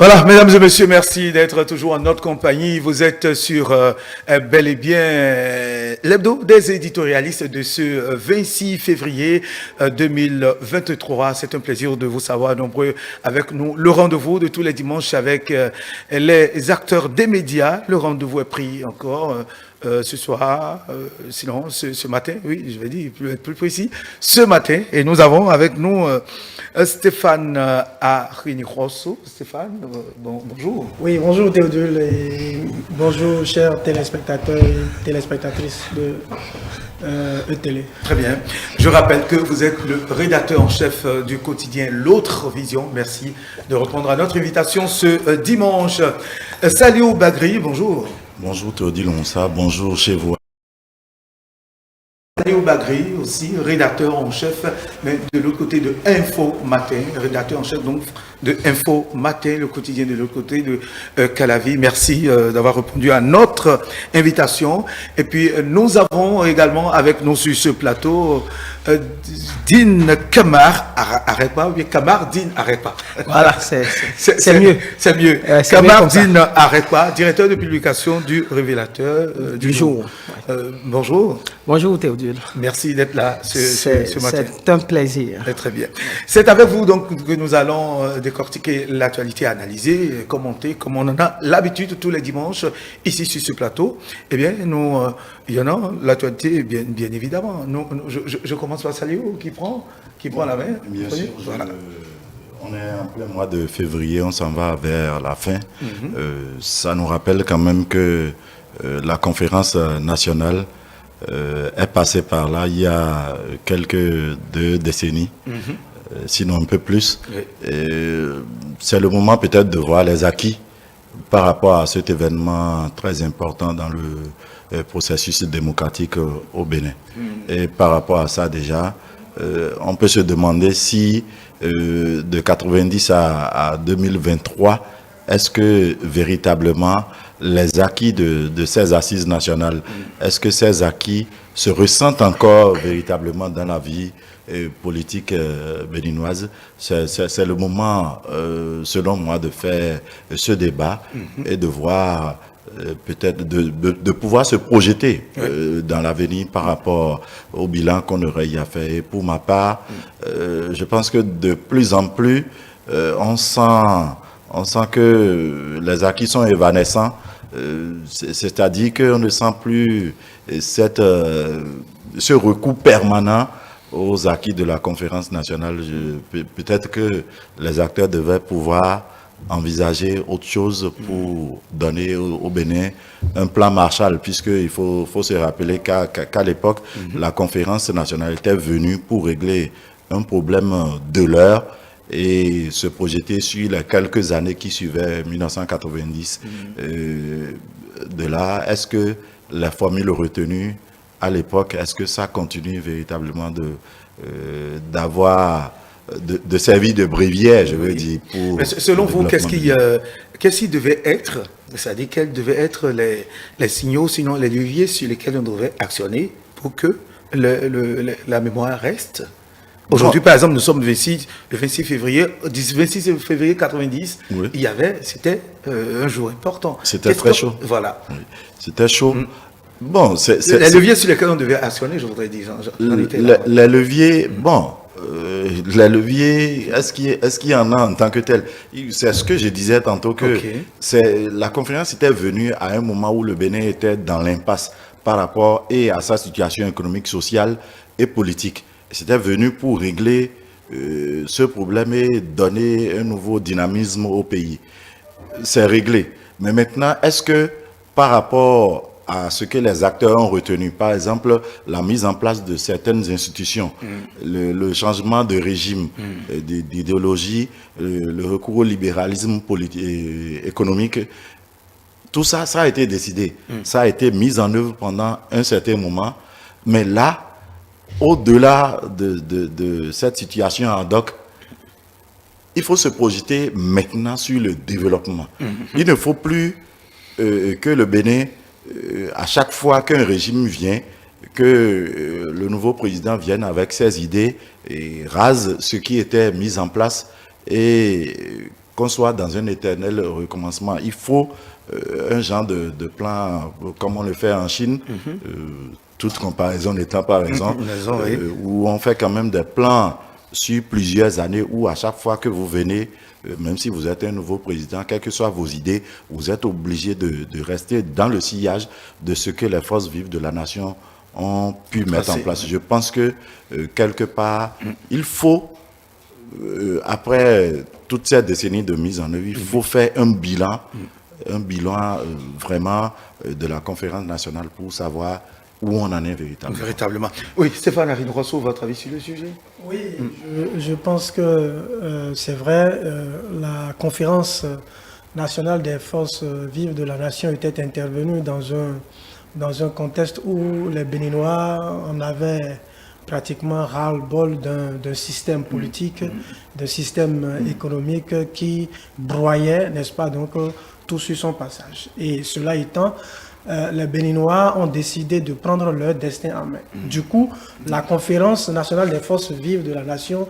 Voilà, mesdames et messieurs, merci d'être toujours en notre compagnie. Vous êtes sur bel et bien l'hebdo des éditorialistes de ce 26 février 2023. C'est un plaisir de vous savoir nombreux avec nous. Le rendez-vous de tous les dimanches avec les acteurs des médias. Le rendez-vous est pris encore ce soir, sinon ce matin, oui, je vais dire plus précis, ce matin. Et nous avons avec nous Stéphane Arinirosso. Stéphane, bonjour. Oui, bonjour Théodule et bonjour chers téléspectateurs et téléspectatrices de ETélé. Très bien. Je rappelle que vous êtes le rédacteur en chef du quotidien L'Autre Vision. Merci de répondre à notre invitation ce dimanche. Saliou Bagri, bonjour. Bonjour Théodule Onsa, bonjour chez vous. Saliou Bagri aussi, rédacteur en chef, mais de l'autre côté de Info Matin, rédacteur en chef donc de Info Matin, le quotidien de l'autre côté de Calavi. Merci d'avoir répondu à notre invitation. Et puis nous avons également avec nous sur ce plateau Dine Kamar Arepa, ou bien Kamar Dine Arepa. Voilà, c'est mieux. C'est mieux. Kamar Dine Arepa, directeur de publication du Révélateur du jour. Bonjour. Bonjour Théodule. Merci d'être là ce matin. C'est un plaisir. Très bien. C'est avec vous donc que nous allons décortiquer l'actualité, analyser, commenter, comme on en a l'habitude tous les dimanches ici sur ce plateau. Eh bien, nous, il y en a l'actualité, bien évidemment. Je commence par Saliou qui prend la main. Bien sûr. Voilà. On est en plein mois de février, on s'en va vers la fin. Ça nous rappelle quand même que la conférence nationale est passée par là il y a quelques 2 décennies, sinon un peu plus. Oui. C'est le moment peut-être de voir les acquis par rapport à cet événement très important dans le processus démocratique au Bénin. Et par rapport à ça déjà, on peut se demander si de 90 à 2023, est-ce que véritablement les acquis de ces assises nationales, est-ce que ces acquis se ressentent encore véritablement dans la vie politique béninoise? C'est le moment, selon moi, de faire ce débat et de voir peut-être de pouvoir se projeter dans l'avenir par rapport au bilan qu'on aurait y à faire. Et pour ma part, je pense que de plus en plus, on sent que les acquis sont évanescents, c'est-à-dire qu'on ne sent plus ce recours permanent aux acquis de la conférence nationale. Peut-être que les acteurs devaient pouvoir envisager autre chose pour donner au Bénin un plan Marshall, puisqu'il faut se rappeler qu'à l'époque, la conférence nationale était venue pour régler un problème de l'heure et se projeter sur les quelques années qui suivaient 1990. De là, est-ce que la formule retenue à l'époque, est-ce que ça continue véritablement de servir de bréviaire, je veux dire, pour... Mais selon vous, qu'est-ce qui devait être, c'est-à-dire quels devaient être les signaux, sinon les leviers sur lesquels on devait actionner pour que la mémoire reste? Aujourd'hui, par exemple, nous sommes le 26 février 90, oui. C'était un jour important. C'était très chaud. Voilà. Oui. C'était chaud. Bon, les leviers sur lesquels on devait actionner, je voudrais dire. Les leviers, bon... les leviers, est-ce qu'il y en a en tant que tel? C'est ce que je disais tantôt, que la conférence était venue à un moment où le Bénin était dans l'impasse par rapport à sa situation économique, sociale et politique. C'était venu pour régler ce problème et donner un nouveau dynamisme au pays. C'est réglé. Mais maintenant, est-ce que par rapport à ce que les acteurs ont retenu, par exemple la mise en place de certaines institutions, le changement de régime, d'idéologie, le recours au libéralisme économique, tout ça, ça a été décidé. Ça a été mis en œuvre pendant un certain moment. Mais là, au-delà de cette situation ad hoc, il faut se projeter maintenant sur le développement. Il ne faut plus que le Bénin, à chaque fois qu'un régime vient, que le nouveau président vienne avec ses idées et rase ce qui était mis en place et qu'on soit dans un éternel recommencement. Il faut un genre de plan, comme on le fait en Chine, toute comparaison n'étant pas raison, où on fait quand même des plans sur plusieurs années, où à chaque fois que vous venez, même si vous êtes un nouveau président, quelles que soient vos idées, vous êtes obligé de rester dans le sillage de ce que les forces vives de la nation ont pu mettre en place. Je pense que, quelque part, il faut, après toutes ces décennies de mise en œuvre, il faut faire un bilan vraiment de la conférence nationale pour savoir où on en est véritablement. Oui, Stéphane Arine-Rousseau, votre avis sur le sujet? Oui, je pense que c'est vrai, la conférence nationale des forces vives de la nation était intervenue dans un contexte où les Béninois en avaient pratiquement ras-le-bol d'un système politique, d'un système économique qui broyait, n'est-ce pas, donc tout sur son passage. Et cela étant, les Béninois ont décidé de prendre leur destin en main. Du coup, la conférence nationale des forces vives de la nation,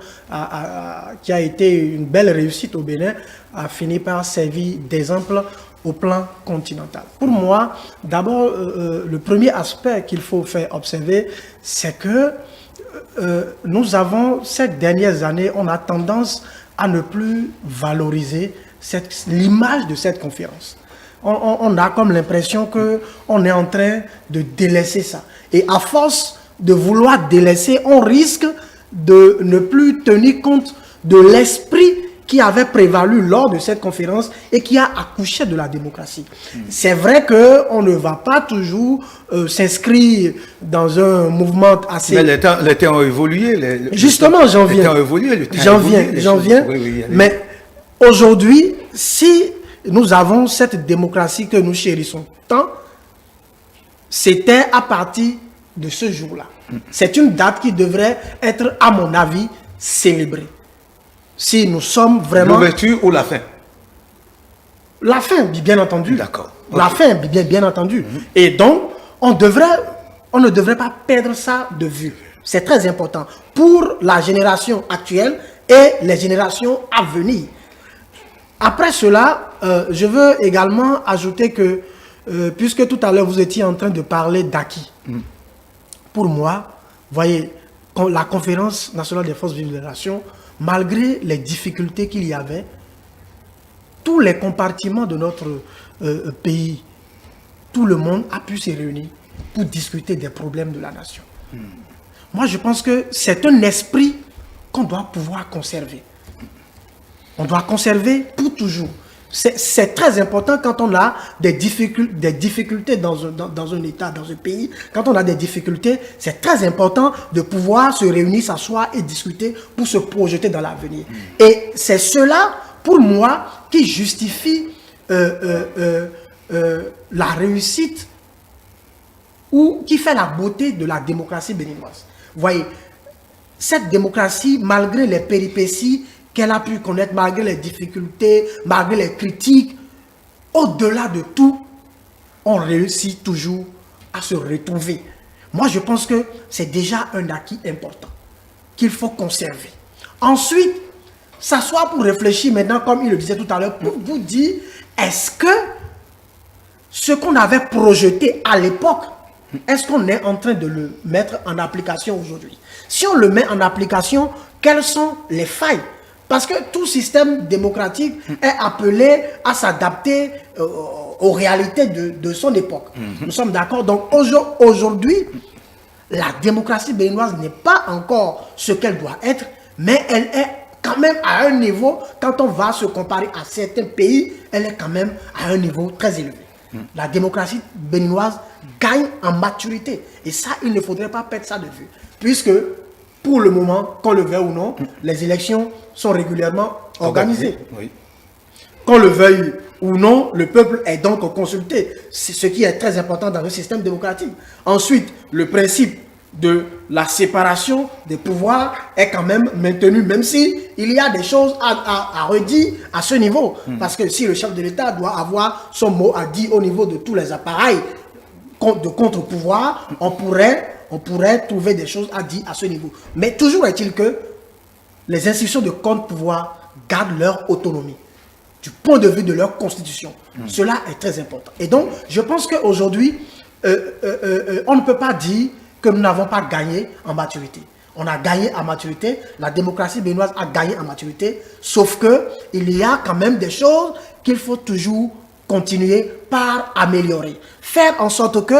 qui a été une belle réussite au Bénin, a fini par servir d'exemple au plan continental. Pour moi, d'abord, le premier aspect qu'il faut faire observer, c'est que nous avons, ces dernières années, on a tendance à ne plus valoriser l'image de cette conférence. On a comme l'impression qu'on est en train de délaisser ça. Et à force de vouloir délaisser, on risque de ne plus tenir compte de l'esprit qui avait prévalu lors de cette conférence et qui a accouché de la démocratie. C'est vrai qu'on ne va pas toujours s'inscrire dans un mouvement assez... Mais les temps ont évolué. Justement, j'en viens. J'en viens. Oui, mais aujourd'hui, si nous avons cette démocratie que nous chérissons tant, c'était à partir de ce jour-là. C'est une date qui devrait être, à mon avis, célébrée. Si nous sommes vraiment... L'ouverture ou la fin? La fin, bien entendu. D'accord. Okay. La fin, bien entendu. Et donc, on ne devrait pas perdre ça de vue. C'est très important pour la génération actuelle et les générations à venir. Après cela, je veux également ajouter que, puisque tout à l'heure vous étiez en train de parler d'acquis, pour moi, voyez, la conférence nationale des forces vives de la nation, malgré les difficultés qu'il y avait, tous les compartiments de notre pays, tout le monde a pu se réunir pour discuter des problèmes de la nation. Moi, je pense que c'est un esprit qu'on doit pouvoir conserver. On doit conserver pour toujours. C'est très important quand on a des difficultés dans un État, dans un pays. Quand on a des difficultés, c'est très important de pouvoir se réunir, s'asseoir et discuter pour se projeter dans l'avenir. Et c'est cela, pour moi, qui justifie la réussite ou qui fait la beauté de la démocratie béninoise. Vous voyez, cette démocratie, malgré les péripéties qu'elle a pu connaître, malgré les difficultés, malgré les critiques, au-delà de tout, on réussit toujours à se retrouver. Moi, je pense que c'est déjà un acquis important qu'il faut conserver. Ensuite, s'asseoir pour réfléchir maintenant, comme il le disait tout à l'heure, pour vous dire, est-ce que ce qu'on avait projeté à l'époque, est-ce qu'on est en train de le mettre en application aujourd'hui? Si on le met en application, quelles sont les failles? Parce que tout système démocratique est appelé à s'adapter aux réalités de son époque. Nous sommes d'accord. Donc aujourd'hui, la démocratie béninoise n'est pas encore ce qu'elle doit être, mais elle est quand même à un niveau, quand on va se comparer à certains pays, elle est quand même à un niveau très élevé. La démocratie béninoise gagne en maturité. Et ça, il ne faudrait pas perdre ça de vue. Puisque, pour le moment, qu'on le veuille ou non, les élections sont régulièrement organisées. Oui. Qu'on le veuille ou non, le peuple est donc consulté. C'est ce qui est très important dans un système démocratique. Ensuite, le principe de la séparation des pouvoirs est quand même maintenu, même si il y a des choses à redire à ce niveau. Parce que si le chef de l'État doit avoir son mot à dire au niveau de tous les appareils de contre-pouvoir, on pourrait trouver des choses à dire à ce niveau. Mais toujours est-il que les institutions de contre-pouvoir gardent leur autonomie. du point de vue de leur constitution. Cela est très important. Et donc, je pense qu'aujourd'hui, on ne peut pas dire que nous n'avons pas gagné en maturité. On a gagné en maturité, la démocratie béninoise a gagné en maturité, sauf que il y a quand même des choses qu'il faut toujours continuer par améliorer. Faire en sorte que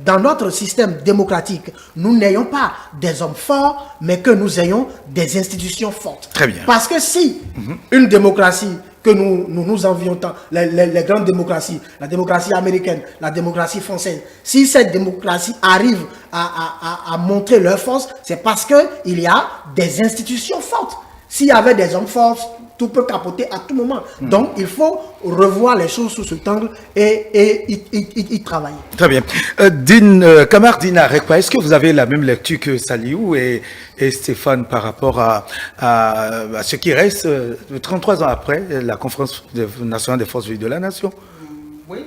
dans notre système démocratique, nous n'ayons pas des hommes forts, mais que nous ayons des institutions fortes. Très bien. Parce que si une démocratie que nous envions tant, les grandes démocraties, la démocratie américaine, la démocratie française, si cette démocratie arrive à montrer leur force, c'est parce qu'il y a des institutions fortes. S'il y avait des hommes forts, tout peut capoter à tout moment. Donc, il faut revoir les choses sous cet angle et y travailler. Très bien. Kamar Dina Rekpa, est-ce que vous avez la même lecture que Saliou et Stéphane par rapport à ce qui reste 33 ans après la conférence nationale des forces vives de la nation? Oui.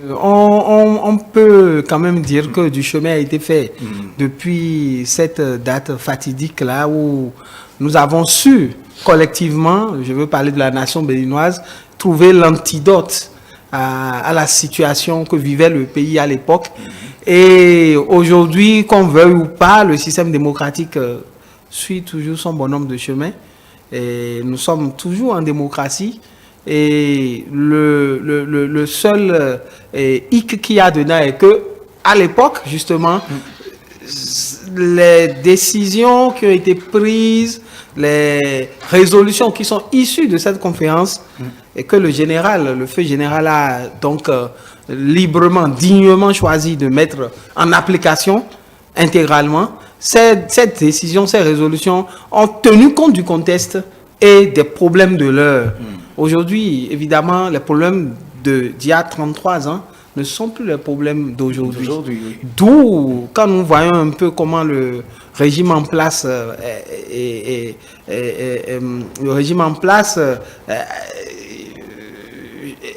On peut quand même dire que du chemin a été fait depuis cette date fatidique là où nous avons su collectivement, je veux parler de la nation béninoise, trouver l'antidote à la situation que vivait le pays à l'époque. Et aujourd'hui, qu'on veuille ou pas, le système démocratique suit toujours son bonhomme de chemin. Et nous sommes toujours en démocratie. Et le seul hic qu'il y a dedans est que, à l'époque, justement, les décisions qui ont été prises, les résolutions qui sont issues de cette conférence, et que le feu général a donc librement, dignement choisi de mettre en application intégralement, cette décision, ces résolutions ont tenu compte du contexte et des problèmes de l'heure. Aujourd'hui, évidemment, les problèmes d'il y a 33 ans ne sont plus les problèmes d'aujourd'hui. Oui. D'où, quand nous voyons un peu comment le régime en place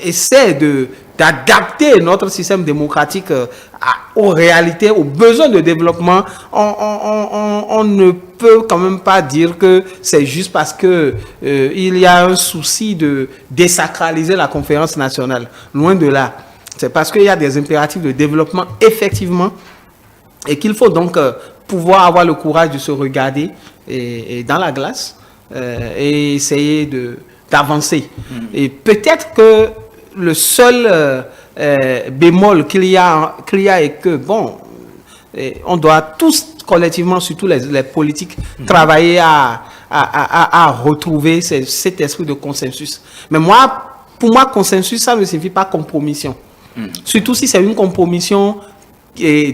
essaie d'adapter notre système démocratique aux réalités, aux besoins de développement, on ne peut quand même pas dire que c'est juste parce que il y a un souci de désacraliser la conférence nationale. Loin de là. C'est parce qu'il y a des impératifs de développement, effectivement, et qu'il faut donc pouvoir avoir le courage de se regarder et dans la glace et essayer d'avancer. Et peut-être que le seul bémol qu'il y a est que, bon, on doit tous collectivement, surtout les politiques, travailler à retrouver cet esprit de consensus. Mais pour moi, consensus, ça ne signifie pas compromission. Surtout si c'est une compromission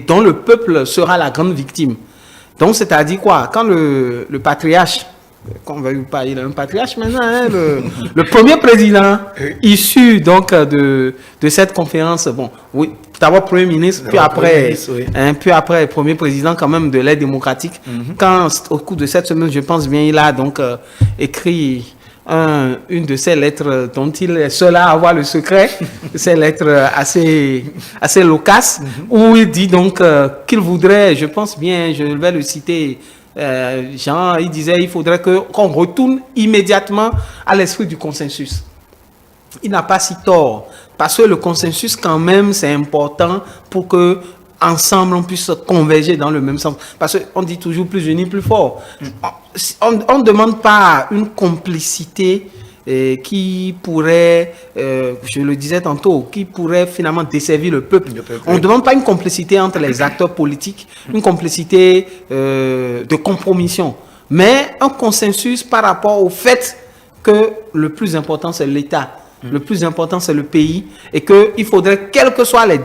dont le peuple sera la grande victime. Donc, c'est-à-dire quoi? Quand le patriarche, qu'on va lui parler, il est un patriarche maintenant, hein, le premier président issu donc de cette conférence, bon, oui, d'abord premier ministre, puis après premier président quand même de l'aide démocratique. Quand au cours de cette semaine, je pense bien, il a donc écrit une de ces lettres dont il est seul à avoir le secret, ces lettres assez loquaces, où il dit donc qu'il voudrait, je pense bien, je vais le citer, Jean, il disait il faudrait qu'on retourne immédiatement à l'esprit du consensus. Il n'a pas si tort, parce que le consensus quand même c'est important pour que ensemble on puisse converger dans le même sens, parce qu'on dit toujours plus unis plus fort. On ne demande pas une complicité qui pourrait, je le disais tantôt, qui pourrait finalement desservir le peuple. On ne demande pas une complicité entre les acteurs politiques, une complicité de compromission, mais un consensus par rapport au fait que le plus important c'est l'État. Le plus important, c'est le pays, et qu'il faudrait, quelles que soient les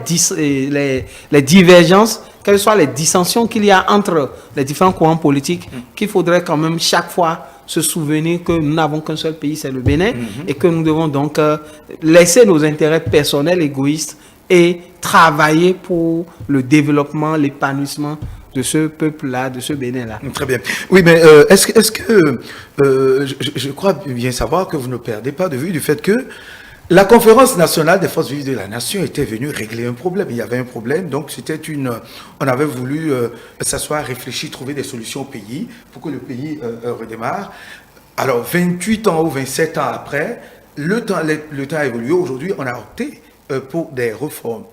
divergences, quelles que soient les dissensions qu'il y a entre les différents courants politiques, qu'il faudrait quand même chaque fois se souvenir que nous n'avons qu'un seul pays, c'est le Bénin, et que nous devons donc laisser nos intérêts personnels, égoïstes, et travailler pour le développement, l'épanouissement de ce peuple-là, de ce Bénin-là. Très bien. Oui, mais est-ce que je crois bien savoir que vous ne perdez pas de vue du fait que la conférence nationale des forces vives de la nation était venue régler un problème. Il y avait un problème, donc on avait voulu s'asseoir, réfléchir, trouver des solutions au pays pour que le pays redémarre. Alors, 28 ans ou 27 ans après, le temps a évolué. Aujourd'hui, on a opté pour des réformes.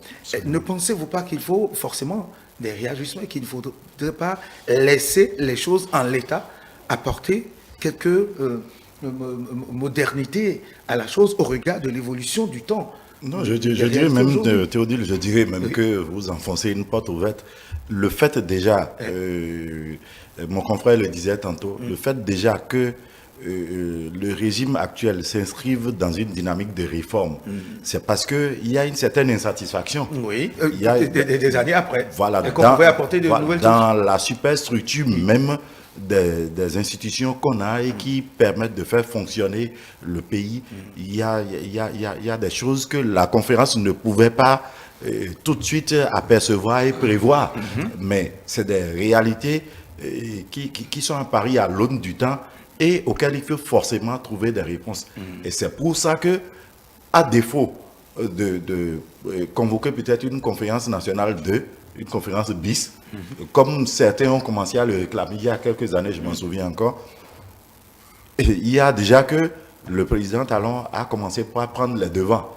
Ne pensez-vous pas qu'il faut forcément des réajustements, qu'il ne faudrait pas laisser les choses en l'état, apporter quelques modernités à la chose au regard de l'évolution du temps? Non, je dirais même, Théodule, je dirais même que vous enfoncez une porte ouverte. Le fait déjà, mon confrère le disait tantôt, le fait déjà que le régime actuel s'inscrive dans une dynamique de réforme, c'est parce qu'il y a une certaine insatisfaction. Oui, Il y a des années après. Voilà, et qu'on pouvait apporter de nouvelles dans la superstructure même des institutions qu'on a et qui permettent de faire fonctionner le pays, il y a des choses que la conférence ne pouvait pas tout de suite apercevoir et prévoir. Mais c'est des réalités qui sont apparues à l'aune du temps et auxquelles il faut forcément trouver des réponses. Et c'est pour ça que, à défaut de convoquer peut-être une conférence nationale une conférence bis, comme certains ont commencé à le réclamer il y a quelques années, je m'en souviens encore, et il y a déjà que le président Talon a commencé par prendre les devants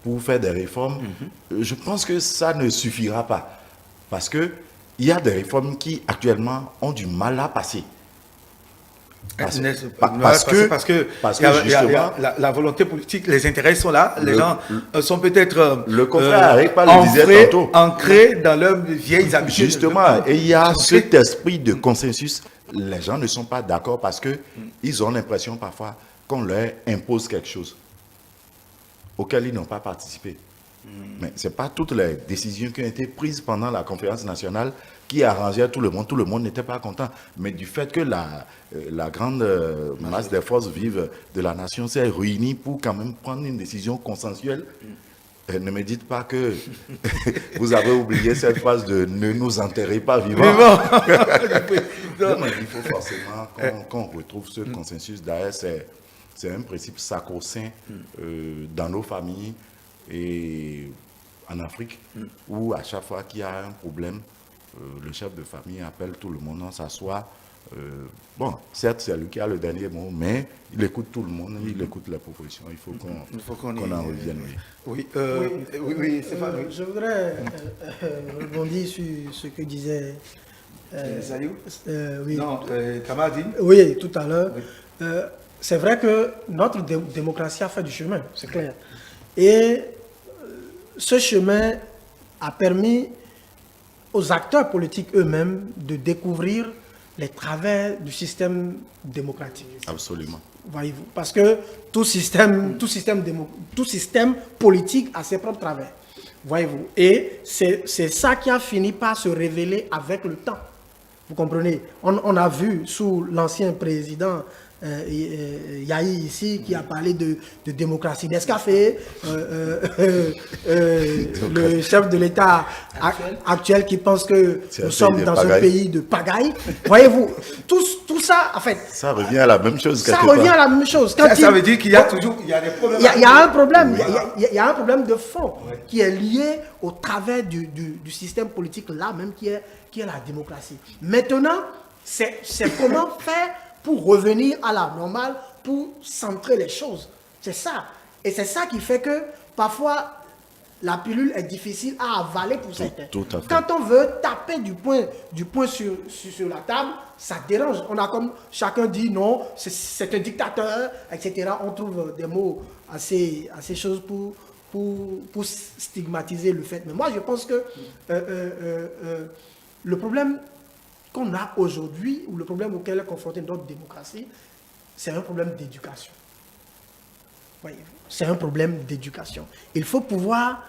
pour faire des réformes. Je pense que ça ne suffira pas, parce qu'il y a des réformes qui actuellement ont du mal à passer. Parce que justement, la volonté politique, les intérêts sont là, les gens sont peut-être le confrère Arepa le disait tantôt, ancrés dans leurs vieilles habitudes. Justement, et il y a cet esprit de consensus. Les gens ne sont pas d'accord parce qu'ils ont l'impression parfois qu'on leur impose quelque chose auquel ils n'ont pas participé. Mais ce n'est pas toutes les décisions qui ont été prises pendant la conférence nationale qui arrangeaient tout le monde. Tout le monde n'était pas content. Mais du fait que la grande masse des forces vives de la nation s'est réunie pour quand même prendre une décision consensuelle, ne me dites pas que vous avez oublié cette phrase de « ne nous enterrez pas vivants ». Il faut forcément qu'on retrouve ce consensus. D'ailleurs, c'est un principe sacro-saint dans nos familles et en Afrique, où à chaque fois qu'il y a un problème, le chef de famille appelle tout le monde, on s'assoit. Bon, certes, c'est lui qui a le dernier mot, mais il écoute tout le monde, il écoute les propositions. Il faut qu'on en revienne. Oui, Stéphane. Je voudrais rebondir sur ce que disait Saliou oui. Non, Kamadi. Oui, tout à l'heure. Oui. C'est vrai que notre démocratie a fait du chemin, c'est clair. Et ce chemin a permis aux acteurs politiques eux-mêmes de découvrir les travers du système démocratique. Absolument. Voyez-vous, parce que tout système politique a ses propres travers. Voyez-vous, et c'est ça qui a fini par se révéler avec le temps. Vous comprenez? On a vu sous l'ancien président Yahi ici qui a parlé de démocratie d'escafé, le chef de l'État actuel qui pense que nous sommes dans un pays de pagaille. Voyez-vous, tout ça, en fait... Ça revient à la même chose. Ça revient à la même chose. Ça veut dire qu'il y a toujours des problèmes. Il y a un problème, il y a un problème de fond qui est lié au travers du système politique là même qui est la démocratie. Maintenant, c'est comment faire pour revenir à la normale, pour centrer les choses. C'est ça. Et c'est ça qui fait que parfois, la pilule est difficile à avaler pour certains. Tout à fait. Quand on veut taper du poing sur la table, ça dérange. On a comme chacun dit non, c'est un dictateur, etc. On trouve des mots assez choses pour stigmatiser le fait. Mais moi, je pense que le problème qu'on a aujourd'hui, ou le problème auquel est confrontée notre démocratie, c'est un problème d'éducation. Voyez-vous, c'est un problème d'éducation. Il faut pouvoir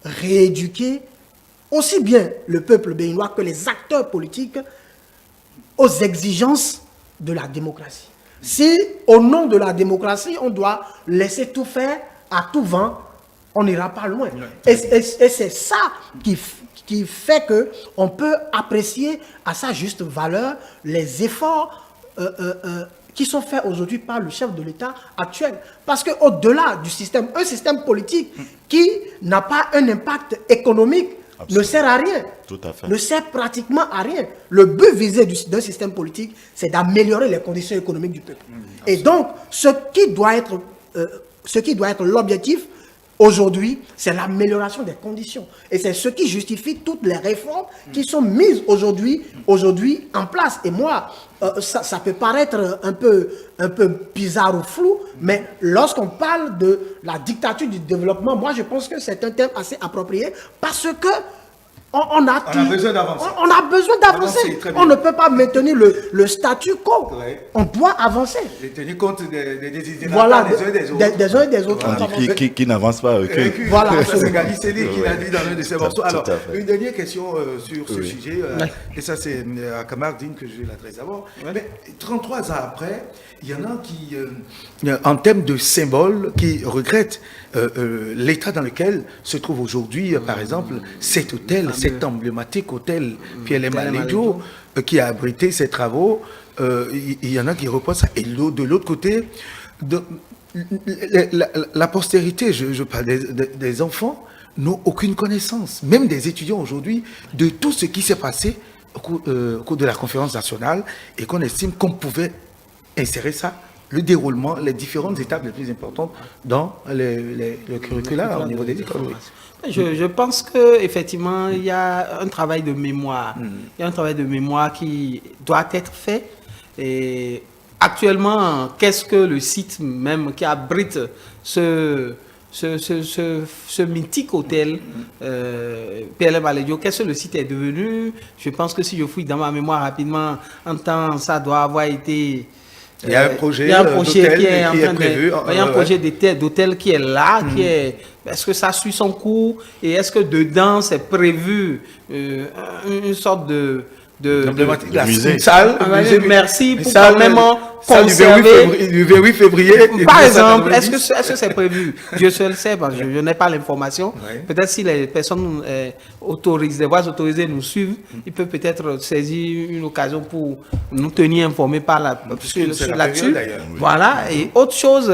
rééduquer aussi bien le peuple béninois que les acteurs politiques aux exigences de la démocratie. Si, au nom de la démocratie, on doit laisser tout faire à tout vent, on n'ira pas loin. Et c'est ça qui fait qu'on peut apprécier à sa juste valeur les efforts qui sont faits aujourd'hui par le chef de l'État actuel. Parce qu'au-delà du système, un système politique qui n'a pas un impact économique ne sert à rien. Tout à fait. Ne sert pratiquement à rien. Le but visé d'un système politique, c'est d'améliorer les conditions économiques du peuple. Et donc, ce qui doit être ce qui doit être l'objectif aujourd'hui, c'est l'amélioration des conditions. Et c'est ce qui justifie toutes les réformes qui sont mises aujourd'hui en place. Et moi, ça peut paraître un peu bizarre ou flou, mais lorsqu'on parle de la dictature du développement, moi je pense que c'est un terme assez approprié parce que on a besoin d'avancer. On a besoin d'avancer. On ne peut pas maintenir le statu quo. Ouais. On doit avancer. Et tenir compte des désiderata Voilà, des uns et des autres. des uns et des autres. Qui n'avance pas recule. Voilà, c'est absolument. Gali Seli qui l'a dit dans l'un de ses morceaux. Alors, tout à fait. une dernière question sur ce Oui. sujet, et ça c'est à Kamardine que je l'adresse d'abord. Mais 33 ans après, il y en a qui, en termes de symboles, qui regrettent l'état dans lequel se trouve aujourd'hui, par exemple, cet hôtel, cet emblématique hôtel Pierre-Malédio, qui a abrité ces travaux. Il y en a qui reprochent ça. Et de l'autre côté, la postérité, je parle des enfants, n'ont aucune connaissance, même des étudiants aujourd'hui, de tout ce qui s'est passé au cours de la conférence nationale et qu'on estime qu'on pouvait insérer ça, le déroulement, les différentes étapes les plus importantes dans le curricula au niveau des écoles. Oui. Je pense qu'effectivement, il y a un travail de mémoire. Il y a un travail de mémoire qui doit être fait. Et actuellement, qu'est-ce que le site même qui abrite ce mythique hôtel Pierre-Malédio, qu'est-ce que le site est devenu? Je pense que si je fouille dans ma mémoire rapidement, en temps, ça doit avoir été... Il y a un projet, d'hôtel qui est prévu. Il y a un projet d'hôtel qui est là, qui est... Est-ce que ça suit son cours? Et est-ce que dedans, c'est prévu une sorte de musée. Une salle, merci pour quand même conserver du 28 février. Par exemple, est-ce que c'est prévu? Dieu seul sait, parce que je n'ai pas l'information. Ouais. Peut-être si les personnes autorisées, les voix autorisées nous suivent, ils peuvent peut-être saisir une occasion pour nous tenir informés là-dessus. Voilà. Et autre chose,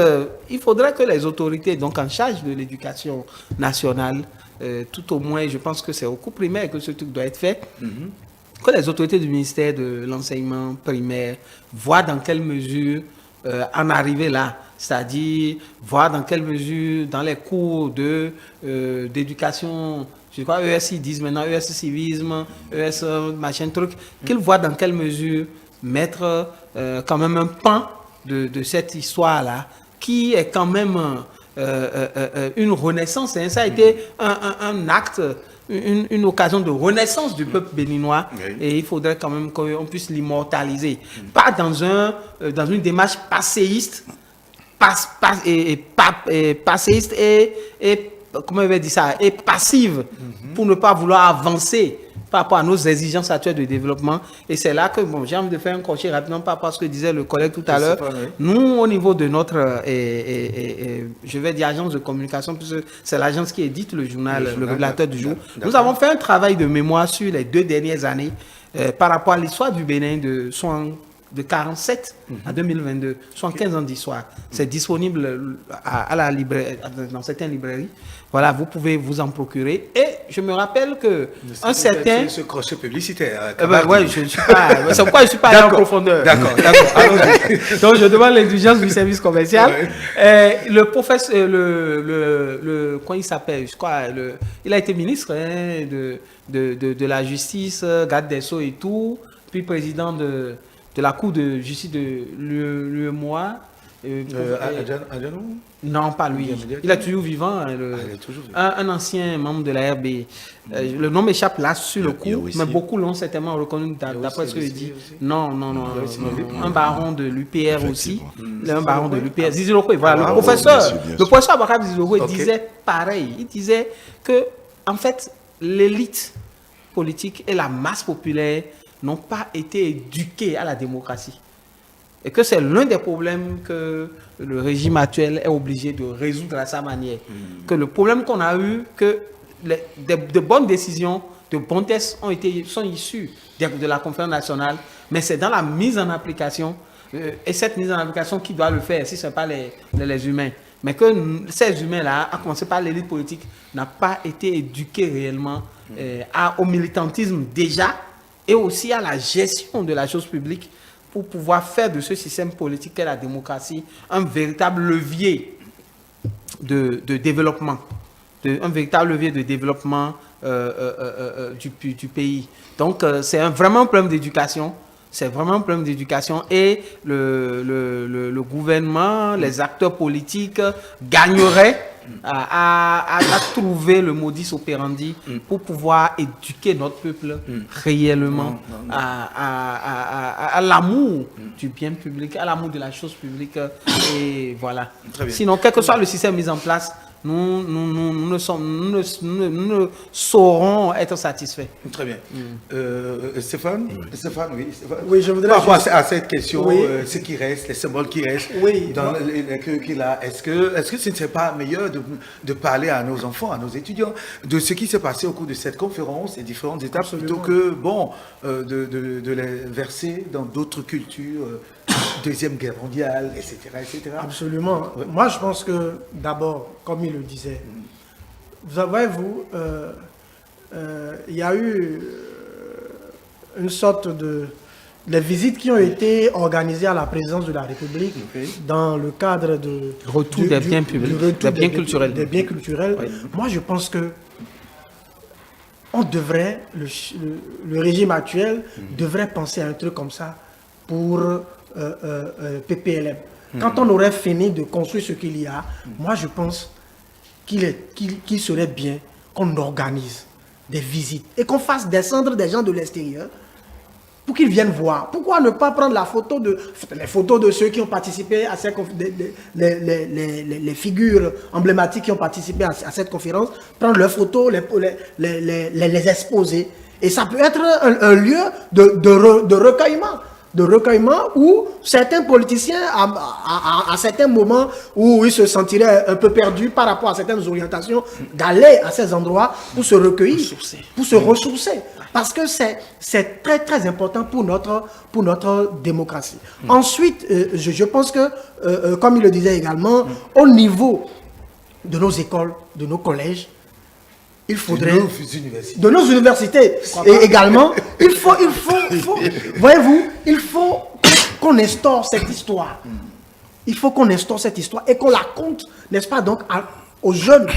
il faudrait que les autorités, donc en charge de l'éducation nationale, tout au moins, je pense que c'est au cours primaire que ce truc doit être fait. Que les autorités du ministère de l'enseignement primaire voient dans quelle mesure en arriver là, c'est-à-dire voir dans quelle mesure dans les cours d'éducation, je crois ESI disent maintenant, ESI civisme, ES machin truc, qu'ils voient dans quelle mesure mettre quand même un pan de cette histoire-là, qui est quand même une renaissance. Hein. Ça a été un acte, une occasion de renaissance du peuple béninois, et il faudrait quand même qu'on puisse l'immortaliser. Pas dans une démarche passéiste, passéiste et comment on va dire ça, et passive, pour ne pas vouloir avancer par rapport à nos exigences actuelles de développement. Et c'est là que j'ai envie de faire un crochet rapidement par rapport à ce que disait le collègue tout à l'heure. Nous, au niveau de notre, je vais dire agence de communication, puisque c'est l'agence qui édite le journal, le révélateur du jour. Nous avons fait un travail de mémoire sur les 2 dernières années par rapport à l'histoire du Bénin de 47 à 2022, 75 ans d'histoire. C'est disponible à la librairie, dans certaines librairies. Voilà, vous pouvez vous en procurer. Et je me rappelle que un certain... Ce crochet publicitaire. Ouais, je ne suis pas... C'est pourquoi je ne suis pas allé en profondeur. D'accord. Donc, je demande l'indulgence du service commercial. Le professeur, comment il s'appelle? Je crois, il a été ministre de la justice, garde des Sceaux et tout, puis président de la Cour de justice de l'UEMOA. Non, pas lui. Il est toujours vivant. Un ancien membre de la RB. Le nom m'échappe là sur le coup, mais beaucoup l'ont certainement reconnu d'après ce que je dis. Non. Un baron de l'UPR aussi. Un baron de l'UPR. Zizilokwe, voilà. Le professeur Bakab Zizilokwe disait pareil. Il disait que, en fait, l'élite politique et la masse populaire n'ont pas été éduqués à la démocratie. Et que c'est l'un des problèmes que le régime actuel est obligé de résoudre à sa manière. Que le problème qu'on a eu, que de bonnes décisions, de bons tests sont issus de la conférence nationale, mais c'est dans la mise en application, et cette mise en application qui doit le faire, si ce n'est pas les humains. Mais que ces humains-là, à commencer par l'élite politique, n'a pas été éduqués réellement au militantisme déjà, et aussi à la gestion de la chose publique pour pouvoir faire de ce système politique qu'est la démocratie un véritable levier de développement, un véritable levier de développement du pays. Donc, c'est vraiment un problème d'éducation. C'est vraiment un problème d'éducation et le gouvernement, les acteurs politiques gagneraient à trouver le modus operandi pour pouvoir éduquer notre peuple réellement à l'amour du bien public, à l'amour de la chose publique. Et voilà. Sinon, quel que soit le système mis en place, nous ne saurons être satisfaits. Très bien. Stéphane, Stéphane, oui. Stéphane. Oui, je voudrais par rapport juste- à cette question, Oui. ce qui reste, les symboles qui restent Oui. dans qu'il a, est-ce que ce ne serait pas meilleur de parler à nos enfants, à nos étudiants, de ce qui s'est passé au cours de cette conférence et différentes étapes, Absolument. plutôt que, de les verser dans d'autres cultures, Deuxième Guerre mondiale, etc., etc. Absolument. Moi, je pense que, d'abord, comme il le disait, voyez-vous, il y a eu une sorte de... Les visites qui ont été organisées à la présidence de la République dans le cadre de... Retour des biens publics, retour des biens culturels. Des biens culturels. Oui. Moi, je pense que on devrait, le régime actuel devrait penser à un truc comme ça pour PPLM. Quand on aurait fini de construire ce qu'il y a, moi je pense qu'il serait bien qu'on organise des visites et qu'on fasse descendre des gens de l'extérieur pour qu'ils viennent voir. Pourquoi ne pas prendre les photos de ceux qui ont participé à cette les figures emblématiques qui ont participé à cette conférence, prendre leurs photos, les exposer. Et ça peut être un lieu de recueillement où certains politiciens, à certains moments où ils se sentiraient un peu perdus par rapport à certaines orientations, d'aller à ces endroits pour se recueillir, pour se ressourcer. Parce que c'est très très important pour notre démocratie. Ensuite, je pense que, comme il le disait également, au niveau de nos écoles, de nos collèges, il faudrait... De nos universités. Et également, il faut voyez-vous, il faut qu'on instaure cette histoire. Il faut qu'on instaure cette histoire et qu'on la compte, n'est-ce pas, donc, aux jeunes,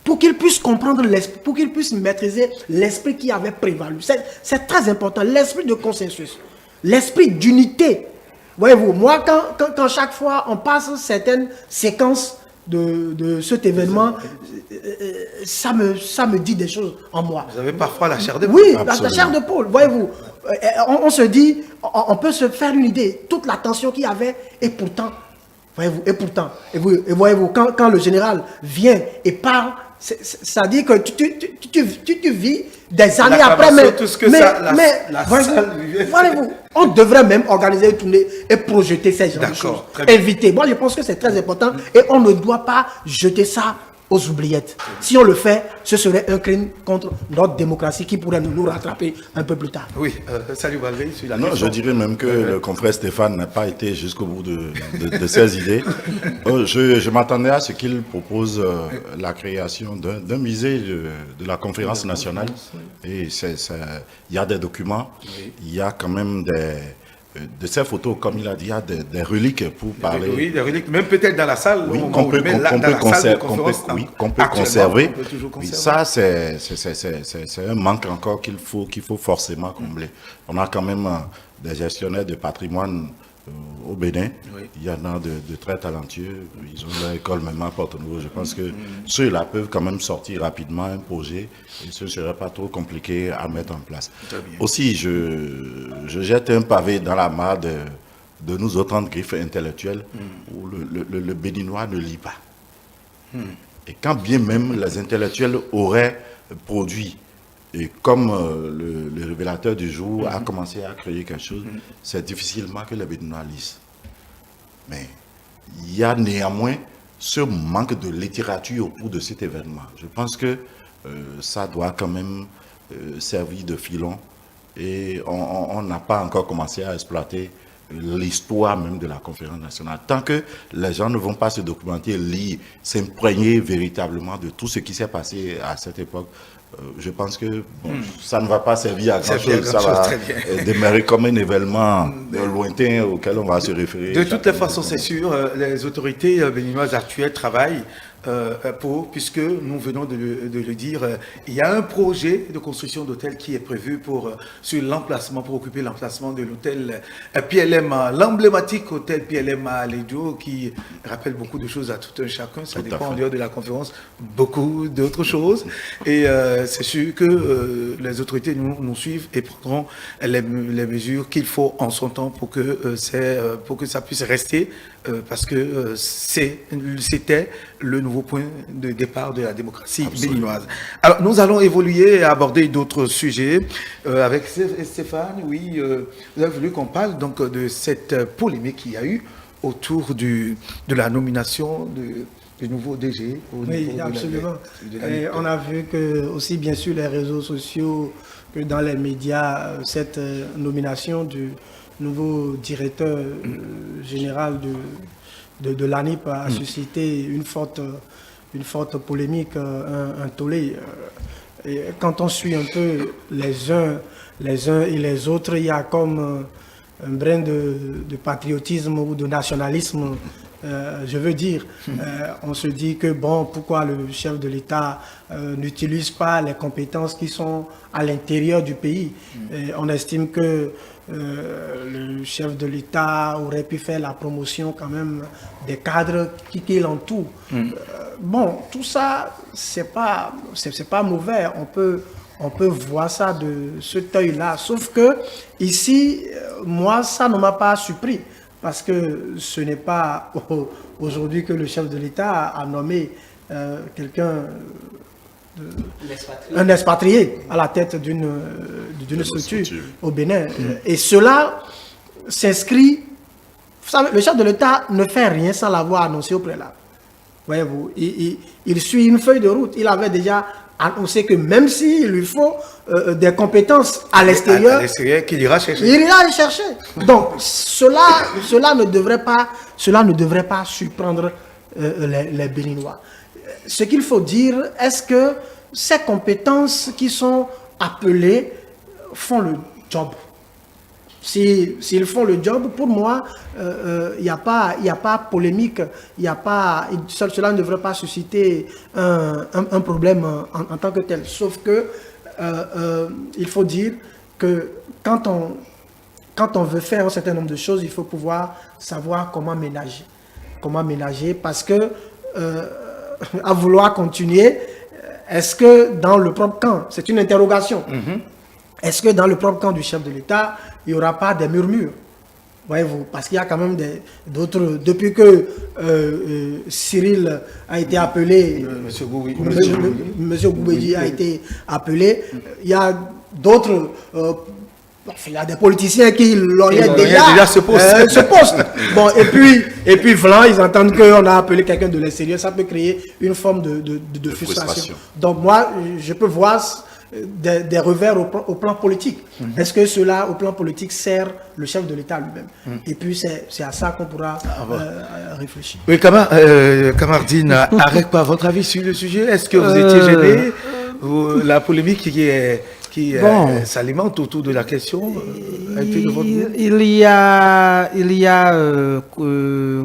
pour qu'ils puissent comprendre l'esprit, pour qu'ils puissent maîtriser l'esprit qui avait prévalu. C'est très important, l'esprit de consensus, l'esprit d'unité. Voyez-vous, moi, quand chaque fois on passe certaines séquences de cet événement, ça me dit des choses en moi. Vous avez parfois la chair de poule. Oui, la chair de poule, voyez-vous. On se dit, on peut se faire une idée, toute la tension qu'il y avait, et pourtant, voyez-vous, et voyez-vous, quand le général vient et parle, ça dit que tu vis des années après, voyez-vous, on devrait même organiser une tournée et projeter ces gens de choses. Inviter. Moi, je pense que c'est très important et on ne doit pas jeter ça aux oubliettes. Si on le fait, ce serait un crime contre notre démocratie qui pourrait nous rattraper un peu plus tard. Oui, salut Valvé, sur la Non, question. je dirais même que le confrère Stéphane n'a pas été jusqu'au bout de ses idées. Je m'attendais à ce qu'il propose la création d'un musée de la conférence nationale. Et il y a des documents, il y a quand même de ces photos, comme il a dit, il y a des reliques pour parler. Oui, des reliques, même peut-être dans la salle. Oui, on qu'on peut remet dans la salle de conférence. qu'on peut Actuellement, conserver. on peut toujours Oui, conserver. ça, c'est un manque encore qu'il faut forcément combler. On a quand même des gestionnaires de patrimoine au Bénin. Oui. Il y en a de très talentueux. Ils ont leur école même à Porto-Nouveau. Je pense que ceux-là peuvent quand même sortir rapidement un projet et ce ne serait pas trop compliqué à mettre en place. Très bien. Aussi, je jette un pavé dans la mare de nous autres griffes intellectuelles où le béninois ne lit pas. Et quand bien même les intellectuels auraient produit, et comme le révélateur du jour a commencé à créer quelque chose, c'est difficilement que les béninois lisent. Mais il y a néanmoins ce manque de littérature autour de cet événement. Je pense que ça doit quand même servir de filon et on n'a pas encore commencé à exploiter l'histoire même de la conférence nationale. Tant que les gens ne vont pas se documenter, lire, s'imprégner véritablement de tout ce qui s'est passé à cette époque, je pense que ça ne va pas servir à Ça grand-chose. fait Ça grand-chose, va très bien. démarrer comme un événement lointain auquel on va se référer. De toutes les façons, c'est sûr, les autorités béninoises actuelles travaillent puisque nous venons de le dire, il y a un projet de construction d'hôtel qui est prévu sur l'emplacement, pour occuper l'emplacement de l'hôtel PLM, l'emblématique hôtel PLM à Alédio, qui rappelle beaucoup de choses à tout un chacun. Ça dépend en dehors de la conférence, beaucoup d'autres choses. Et c'est sûr que les autorités nous suivent et prendront les mesures qu'il faut en son temps pour que ça puisse rester, parce que c'était le nouveau point de départ de la démocratie béninoise. Alors, nous allons évoluer et aborder d'autres sujets. Avec Stéphane, oui, vous avez voulu qu'on parle donc de cette polémique qu'il y a eu autour de la nomination du nouveau DG. Oui, absolument. Et on a vu que, aussi bien sûr, les réseaux sociaux que dans les médias, cette nomination du nouveau directeur général de l'ANIP a suscité une forte polémique, un tollé. Et quand on suit un peu les uns et les autres, il y a comme un brin de patriotisme ou de nationalisme. Je veux dire, on se dit que bon, pourquoi le chef de l'État n'utilise pas les compétences qui sont à l'intérieur du pays. Et on estime que le chef de l'État aurait pu faire la promotion quand même des cadres qui l'entourent. Bon, tout ça, c'est pas mauvais. On peut voir ça de ce œil-là. Sauf que ici, moi, ça ne m'a pas surpris. Parce que ce n'est pas aujourd'hui que le chef de l'État a nommé quelqu'un, un expatrié à la tête d'une structure au Bénin. Et cela s'inscrit... Le chef de l'État ne fait rien sans l'avoir annoncé au préalable. Voyez-vous, il suit une feuille de route. Il avait déjà annoncé que même s'il lui faut des compétences à l'extérieur, qu'il ira chercher. Il ira les chercher. Donc, cela ne devrait pas surprendre les Béninois. Ce qu'il faut dire, est-ce que ces compétences qui sont appelées font le job? S'ils font le job, pour moi, il n'y a pas polémique, cela ne devrait pas susciter un problème en tant que tel. Sauf que il faut dire que quand on veut faire un certain nombre de choses, il faut pouvoir savoir comment ménager. Comment ménager, parce que à vouloir continuer, est-ce que dans le propre camp, c'est une interrogation, est-ce que dans le propre camp du chef de l'État, il n'y aura pas des murmures? Voyez-vous, parce qu'il y a quand même d'autres... Depuis que Cyril a été appelé... Monsieur Goubedji a été appelé, il y a d'autres... il y a des politiciens qui l'orientent déjà ce poste. Bon, et puis voilà, ils entendent qu'on a appelé quelqu'un de l'extérieur, ça peut créer une forme de frustration. Donc moi, je peux voir des revers au plan politique. Est-ce que cela, au plan politique, sert le chef de l'État lui-même? Et puis c'est à ça qu'on pourra réfléchir. Oui, Kamardine, Arek, par votre avis sur le sujet, est-ce que vous étiez gêné? La polémique qui s'alimente autour de la question a été de votre goût? Il y a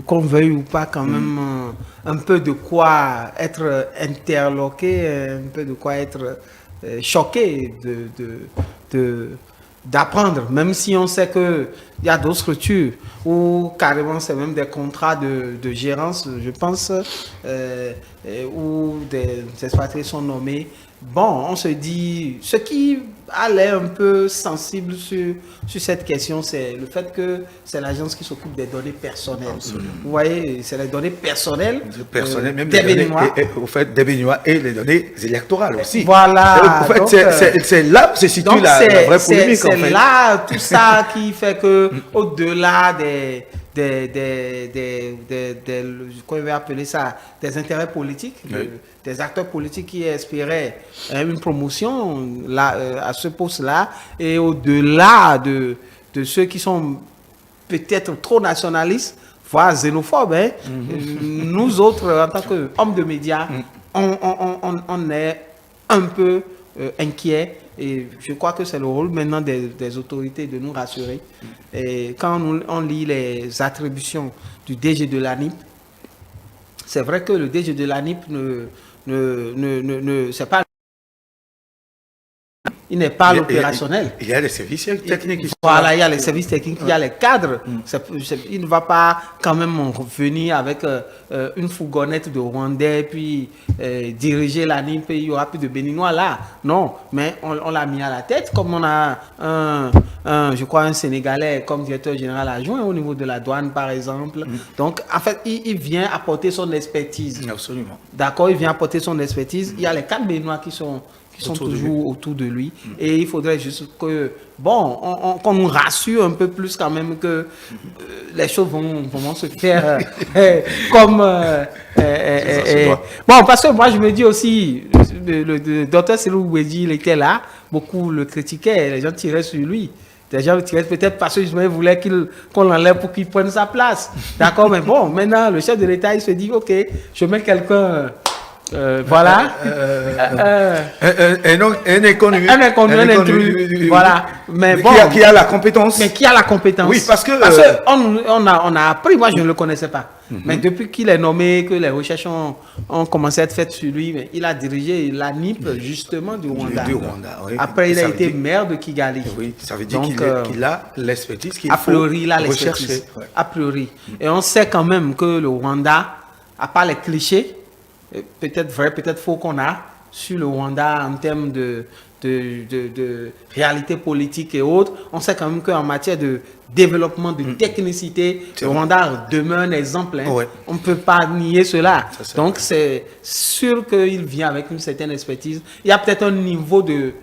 qu'on veuille ou pas, quand même, un peu de quoi être interloqué, un peu de quoi être choqué d'apprendre, même si on sait qu'il y a d'autres structures où carrément c'est même des contrats de gérance, je pense, où des expatriés sont nommés. Bon, on se dit, ce qui a l'air un peu sensible sur cette question, c'est le fait que c'est l'agence qui s'occupe des données personnelles. Absolument. Vous voyez, c'est les données personnelles, même des Béninois. Au fait, des Béninois et les données électorales aussi. Voilà. En fait, c'est là où se situe la vraie polémique. C'est là tout ça qui fait que, au-delà qu'on va appeler ça, des intérêts politiques, des acteurs politiques qui espéraient une promotion à ce poste-là, et au-delà de ceux qui sont peut-être trop nationalistes, voire xénophobes, nous autres, en tant qu'hommes de médias, on est un peu inquiets. Et je crois que c'est le rôle maintenant des autorités de nous rassurer. Et quand on lit les attributions du DG de l'ANIP, c'est vrai que le DG de l'ANIP c'est pas, il n'est pas l'opérationnel. Il y a les services techniques. Voilà, il y a les services techniques, il y a les cadres. Il ne va pas quand même venir avec une fourgonnette de Rwandais puis diriger l'ANIP et il n'y aura plus de Béninois là. Non, mais on l'a mis à la tête, comme on a je crois un Sénégalais comme directeur général adjoint au niveau de la douane par exemple. Donc en fait, il vient apporter son expertise. Absolument. D'accord, il vient apporter son expertise. Il y a les 4 Béninois qui sont toujours autour de lui. Et il faudrait juste que, qu'on nous rassure un peu plus quand même que les choses vont se faire comme... Bon, parce que moi, je me dis aussi, le docteur Cyril Gouedji, il était là, beaucoup le critiquaient, les gens tiraient sur lui. Les gens le tiraient peut-être parce qu'ils voulaient qu'on l'enlève pour qu'il prenne sa place. D'accord, mais bon, maintenant, le chef de l'État, il se dit, OK, je mets quelqu'un... voilà. Un inconnu. Un intrus. Voilà. Mais bon. Qui a la compétence. Mais qui a la compétence. Oui, parce que on a appris, moi je ne le connaissais pas. Mais depuis qu'il est nommé, que les recherches ont commencé à être faites sur lui, mais il a dirigé l'ANIP justement du Rwanda. Oui. Après, il a été maire de Kigali. Oui, ça veut dire qu'il a l'expertise qu'il faut rechercher. A priori. Et on sait quand même que le Rwanda, à part les clichés, peut-être vrai, peut-être faux qu'on a sur le Rwanda en termes de réalité politique et autres, on sait quand même qu'en matière de développement, de technicité, le Rwanda demeure un exemple. Hein. Ouais. On ne peut pas nier cela. Donc c'est sûr qu'il vient avec une certaine expertise. Il y a peut-être un niveau de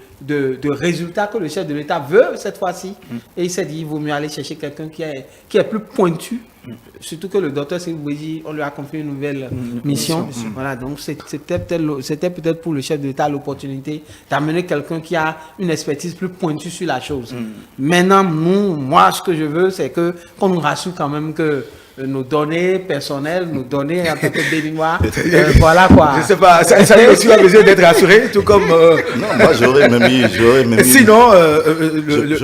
résultats que le chef de l'État veut cette fois-ci. Et il s'est dit, il vaut mieux aller chercher quelqu'un qui est plus pointu. Surtout que le docteur Sébouéji, on lui a confié une nouvelle mission. Voilà, donc c'était peut-être pour le chef de l'État l'opportunité d'amener quelqu'un qui a une expertise plus pointue sur la chose. Maintenant, moi, ce que je veux, c'est qu'on nous rassure quand même que nos données personnelles, nos données en tant que Béninois, voilà quoi. Je sais pas, ça aussi a besoin d'être rassuré, tout comme... Non, moi j'aurais même mis... Sinon,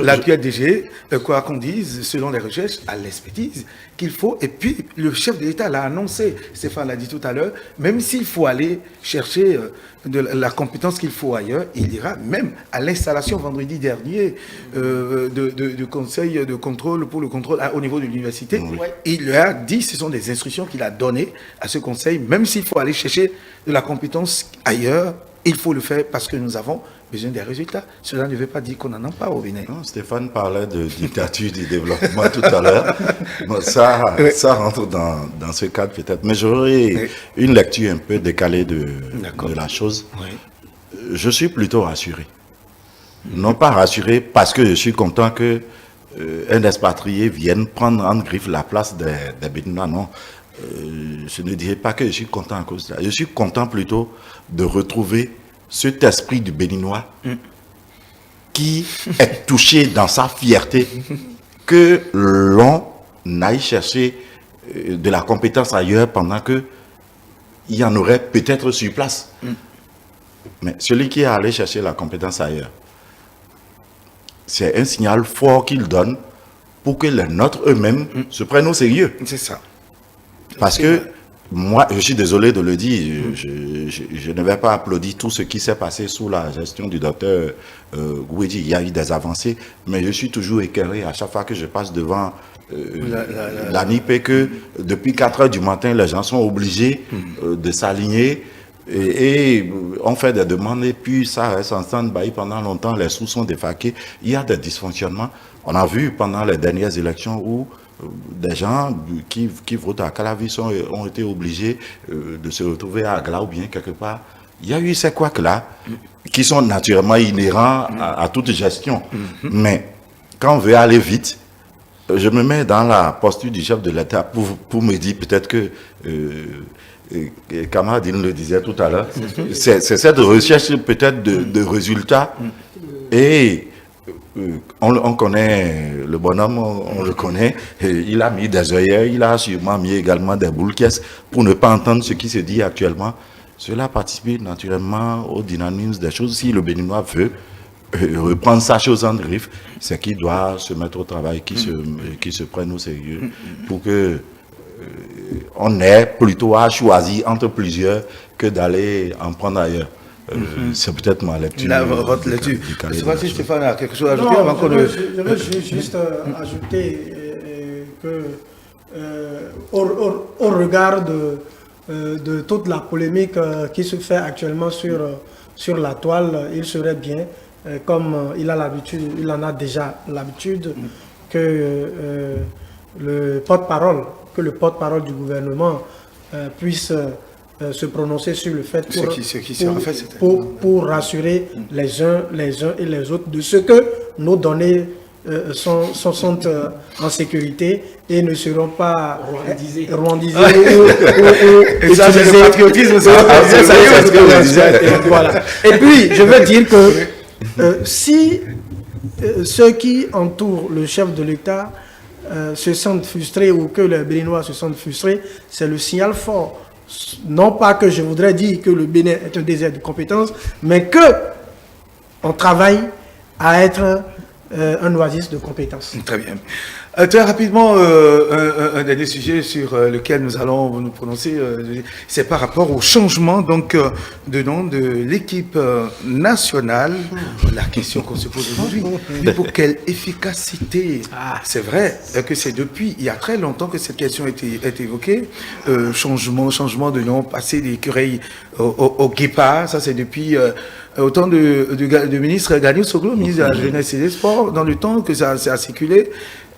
l'actuel DG, quoi qu'on dise, selon les recherches, a l'expertise qu'il faut. Et puis, le chef de l'État l'a annoncé, Stéphane l'a dit tout à l'heure, même s'il faut aller chercher de la compétence qu'il faut ailleurs, il ira même à l'installation vendredi dernier de conseil de contrôle pour le contrôle au niveau de l'université. Il lui a dit, ce sont des instructions qu'il a données à ce conseil, même s'il faut aller chercher de la compétence ailleurs, il faut le faire parce que nous avons besoin des résultats. Cela ne veut pas dire qu'on n'en a pas au Bénin. Non, Stéphane parlait de dictature du développement tout à l'heure. Bon, ça rentre dans ce cadre peut-être. Mais j'aurais une lecture un peu décalée de la chose. Oui. Je suis plutôt rassuré. Non pas rassuré parce que je suis content que un expatrié vienne prendre en griffe la place des Béninois. Non. Je ne dirais pas que je suis content à cause de ça. Je suis content plutôt de retrouver cet esprit du Béninois qui est touché dans sa fierté que l'on aille chercher de la compétence ailleurs pendant qu'il y en aurait peut-être sur place. Mais celui qui est allé chercher la compétence ailleurs, c'est un signal fort qu'il donne pour que les nôtres eux-mêmes se prennent au sérieux. C'est ça. Parce que moi, je suis désolé de le dire, je ne vais pas applaudir tout ce qui s'est passé sous la gestion du docteur Gouedji. Il y a eu des avancées, mais je suis toujours écœuré à chaque fois que je passe devant l'ANIP et que depuis 4 heures du matin, les gens sont obligés de s'aligner et on fait des demandes et puis ça reste en stand-by pendant longtemps, les sous sont défalqués. Il y a des dysfonctionnements. On a vu pendant les dernières élections où des gens qui votent à Calavi ont été obligés de se retrouver à Agla ou bien quelque part. Il y a eu ces couacs-là qui sont naturellement inhérents à toute gestion. Mais quand on veut aller vite, je me mets dans la posture du chef de l'État pour me dire peut-être que, Kamadine le disait tout à l'heure, c'est cette recherche peut-être de résultats et on connaît le bonhomme, on le connaît. Il a mis des œillères, il a sûrement mis également des boules caisses pour ne pas entendre ce qui se dit actuellement. cela participe naturellement au dynamisme des choses. Si le Béninois veut reprendre sa chose en griffe, c'est qu'il doit se mettre au travail, qu'il se prenne au sérieux pour que on ait plutôt à choisir entre plusieurs que d'aller en prendre ailleurs. C'est peut-être ma lecture. Votre lecture. Je ne sais pas si Stéphane a quelque chose à ajouter avant qu'on je veux juste ajouter que au regard de toute la polémique qui se fait actuellement sur la toile, il serait bien, comme il en a déjà l'habitude, que le porte-parole du gouvernement puisse se prononcer sur le fait pour rassurer les uns et les autres de ce que nos données sont en sécurité et ne seront pas rwandisées et ça, c'est le patriotisme, voilà. Et puis, je veux dire que si ceux qui entourent le chef de l'État se sentent frustrés ou que les Béninois se sentent frustrés, c'est le signal fort. Non pas que je voudrais dire que le Bénin est un désert de compétences, mais que on travaille à être un oasis de compétences. Très bien. Très rapidement, un dernier sujet sur lequel nous allons nous prononcer, c'est par rapport au changement donc, de nom de l'équipe nationale. La question qu'on se pose aujourd'hui, mais pour quelle efficacité? C'est vrai que c'est depuis il y a très longtemps que cette question a été évoquée. Changement de nom, passer des écureuils au guépard, ça c'est depuis... au temps du ministre Gagnou Soglo, ministre de la Jeunesse et des Sports, dans le temps que ça a circulé.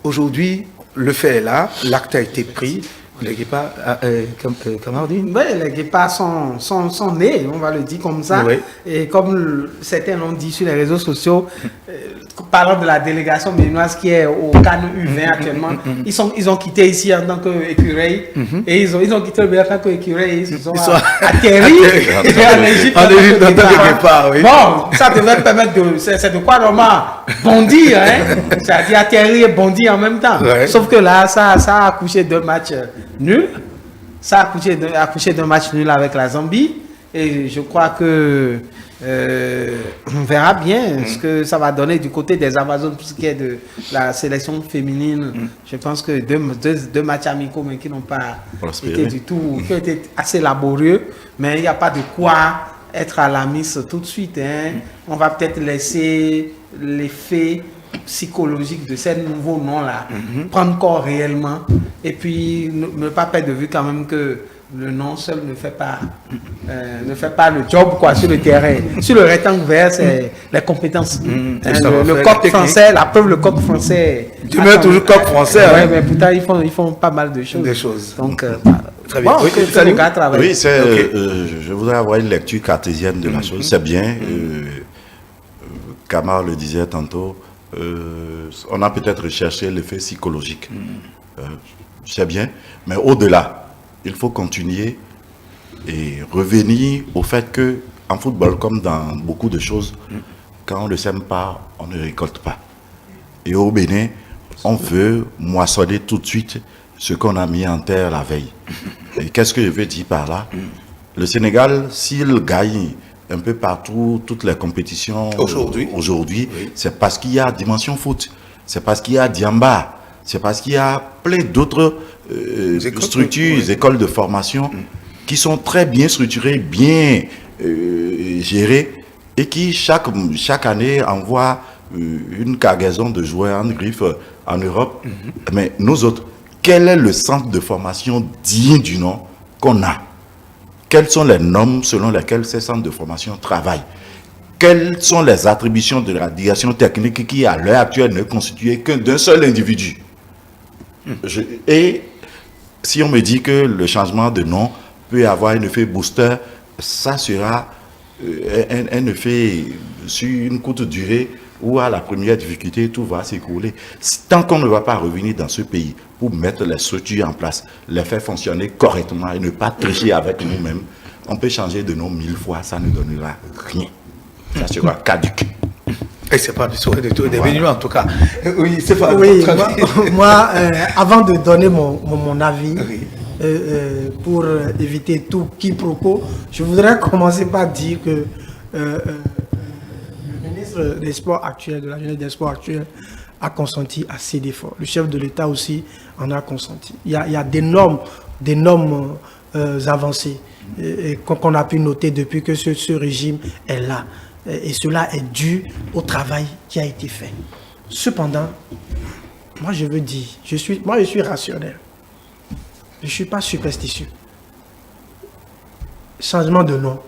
Aujourd'hui, le fait est là, l'acte a été pris. Les guépards, Kamardine? Oui, les guépards sont nés, on va le dire comme ça. Oui. Et comme certains l'ont dit sur les réseaux sociaux, parlant de la délégation béninoise qui est au CAN U20 actuellement, ils ont quitté ici en tant qu'écureuil et ils ont quitté le Bénin en tant qu'écureuil et ils sont atterris en Égypte en tant que guépard. Oui. Bon, ça devrait permettre c'est de quoi normalement bondir, hein? C'est-à-dire atterrir et bondir en même temps. Ouais. Sauf que là, ça a accouché d'un match nul. Ça a accouché d'un match nul avec la Zambie. Et je crois que on verra bien ce que ça va donner du côté des Amazones pour ce qui est de la sélection féminine. Je pense que deux matchs amicaux mais qui n'ont pas été du tout, qui ont été assez laborieux, mais il n'y a pas de quoi être à la mise tout de suite. Hein. On va peut-être laisser l'effet psychologique de ces nouveaux noms-là prendre corps réellement et puis ne pas perdre de vue quand même que le nom seul ne fait pas le job quoi sur le terrain. Sur le rectangle vert, c'est les compétences. Le coq français, la preuve, le coq français. Tu mets toujours coq français. Oui, mais pourtant ils font pas mal de choses. Donc très bien. Bon, oui, je voudrais avoir une lecture cartésienne de la chose. C'est bien. Kamar le disait tantôt. On a peut-être recherché l'effet psychologique. C'est bien, mais au-delà, il faut continuer et revenir au fait que en football, comme dans beaucoup de choses, quand on ne sème pas, on ne récolte pas. Et au Bénin, on veut moissonner tout de suite ce qu'on a mis en terre la veille. Et qu'est-ce que je veux dire par là? Le Sénégal, s'il gagne un peu partout, toutes les compétitions aujourd'hui, c'est parce qu'il y a dimension foot, c'est parce qu'il y a Diamba, c'est parce qu'il y a plein d'autres structures, écoles de formation qui sont très bien structurées, bien gérées et qui chaque année envoient une cargaison de joueurs en griffe en Europe. Mais nous autres, quel est le centre de formation digne du nom qu'on a? Quelles sont les normes selon lesquelles ces centres de formation travaillent? Quelles sont les attributions de la direction technique qui, à l'heure actuelle, ne constituent que d'un seul individu? Et si on me dit que le changement de nom peut avoir un effet booster, ça sera un effet sur une courte durée où à la première difficulté, tout va s'écrouler. Tant qu'on ne va pas revenir dans ce pays pour mettre les structures en place, les faire fonctionner correctement et ne pas tricher avec nous-mêmes, on peut changer de nom 1000 fois, ça ne donnera rien. Ça sera caduc. Et c'est pas du souhait de tous des Béninois en tout cas. Oui, c'est pas. Oui, moi avant de donner mon avis, pour éviter tout quiproquo, je voudrais commencer par dire que le ministre des Sports actuel, de la jeunesse des Sports actuel, a consenti assez d'efforts. Le chef de l'État aussi en a consenti. Il y a d'énormes avancées qu'on a pu noter depuis que ce régime est là. Et cela est dû au travail qui a été fait. Cependant, moi je veux dire, je suis rationnel. Je ne suis pas superstitieux. Changement de nom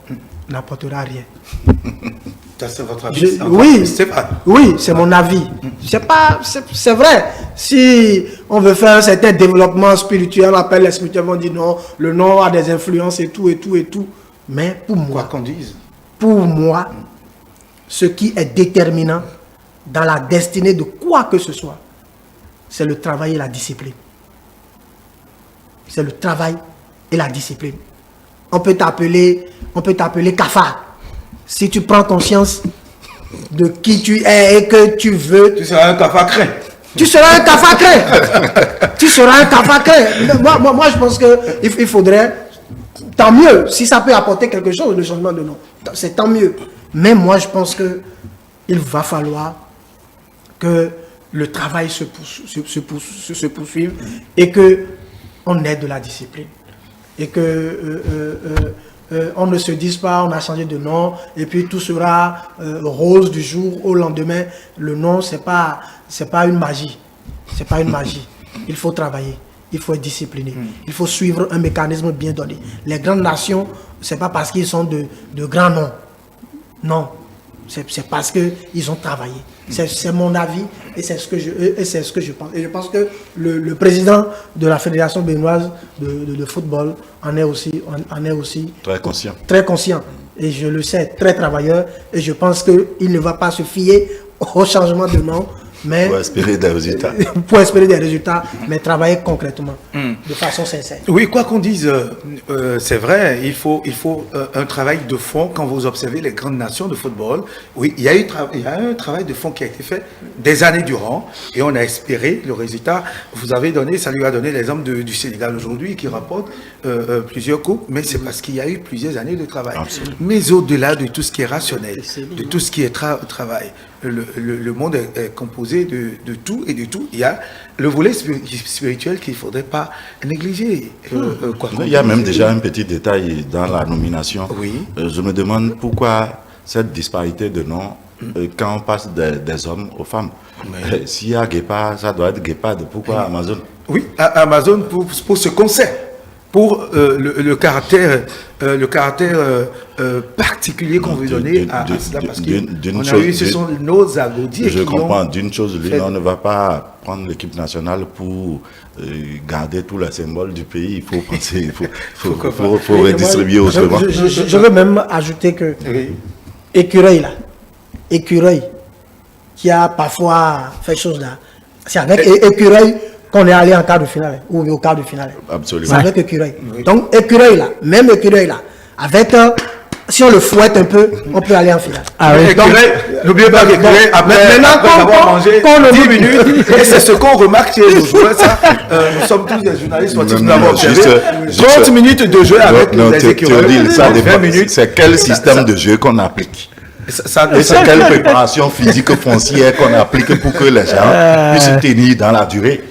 n'apportera rien. Ça, c'est votre avis? Oui, c'est mon avis. C'est vrai. Si on veut faire un certain développement spirituel, on appelle les spirituels, on dit non, le nom a des influences et tout. Mais pour moi, quoi qu'on dise. Pour moi, ce qui est déterminant dans la destinée de quoi que ce soit, c'est le travail et la discipline. C'est le travail et la discipline. On peut t'appeler cafard. Si tu prends conscience de qui tu es et que tu veux... Tu seras un cafard craint. Tu seras un cafard craint. Tu seras un cafard craint. Moi, je pense qu'il faudrait... Tant mieux, si ça peut apporter quelque chose, le changement de nom. C'est tant mieux. Mais moi, je pense qu'il va falloir que le travail se poursuive et qu'on ait de la discipline. Et que on ne se dise pas, on a changé de nom et puis tout sera rose du jour au lendemain. Le nom, c'est pas une magie. C'est pas une magie. Il faut travailler. Il faut être discipliné. Il faut suivre un mécanisme bien donné. Les grandes nations, c'est pas parce qu'ils sont de grands noms. Non. C'est parce qu'ils ont travaillé. C'est mon avis et c'est ce que je pense. Et je pense que le président de la Fédération béninoise de football en est aussi très conscient. Très conscient. Et je le sais, très travailleur. Et je pense qu'il ne va pas se fier au changement de nom. Mais pour espérer des résultats. Pour espérer des résultats, mais travailler concrètement, de façon sincère. Oui, quoi qu'on dise, c'est vrai, il faut un travail de fond. Quand vous observez les grandes nations de football, oui, il y a un travail de fond qui a été fait des années durant et on a espéré le résultat. Vous avez donné, ça lui a donné l'exemple du Sénégal aujourd'hui qui rapporte plusieurs coupes, mais c'est parce qu'il y a eu plusieurs années de travail. Absolument. Mais au-delà de tout ce qui est rationnel, de tout ce qui est travail, le monde est composé de tout et de tout. Il y a le volet spirituel qu'il ne faudrait pas négliger. Il y a même déjà un petit détail dans la nomination. Oui. Je me demande pourquoi cette disparité de noms quand on passe des hommes aux femmes. S'il y a Guépard, ça doit être Guépard. Pourquoi Amazon? Oui, Amazon pour ce concert. Pour le caractère particulier qu'on veut donner à cela, parce qu'on a eu, ce sont nos agodiers. Je comprends. D'une chose, on ne va pas prendre l'équipe nationale pour garder tous les symboles du pays. Il faut penser, il faut redistribuer autrement. Je veux même ajouter que Écureuil qui a parfois fait chose là, c'est avec Écureuil qu'on est allé en quart de finale, ou au quart de finale. Absolument. C'est avec Écureuil. Donc, Écureuil là, même Écureuil là, avec, si on le fouette un peu, on peut aller en finale. N'oubliez pas qu'Écureuil, après avoir mangé 10 minutes, et c'est ce qu'on remarque chez nos joueurs, ça, nous sommes tous des journalistes sportifs, nous l'avons observé. 30 minutes de jeu avec les Écureuils, 20 minutes. C'est quel système de jeu qu'on applique? Et c'est quelle préparation physique foncière qu'on applique pour que les gens puissent tenir dans la durée?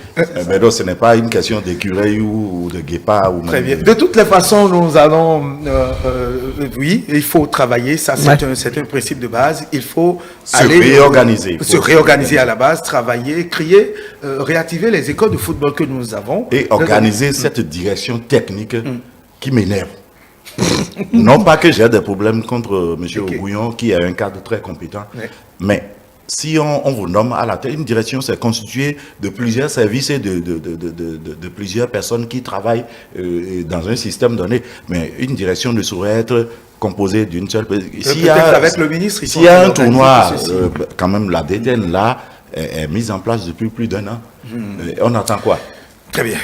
Mais donc, ce n'est pas une question d'écureuil ou de guépard. Très bien. De toutes les façons, nous allons... oui, il faut travailler. Ça, c'est un principe de base. Il faut se réorganiser. Se réorganiser à la base, travailler, créer, réactiver les écoles de football que nous avons. Et organiser cette direction technique qui m'énerve. Non pas que j'ai des problèmes contre M. Ogouillon, qui est un cadre très compétent, mais... Si on vous nomme à la tête, une direction, c'est constitué de plusieurs services et de plusieurs personnes qui travaillent dans un système donné. Mais une direction ne saurait être composée d'une seule personne. Avec le ministre, s'il y a un tournoi, quand même, la DTN là est mise en place depuis plus d'1 an. On attend quoi? Très bien.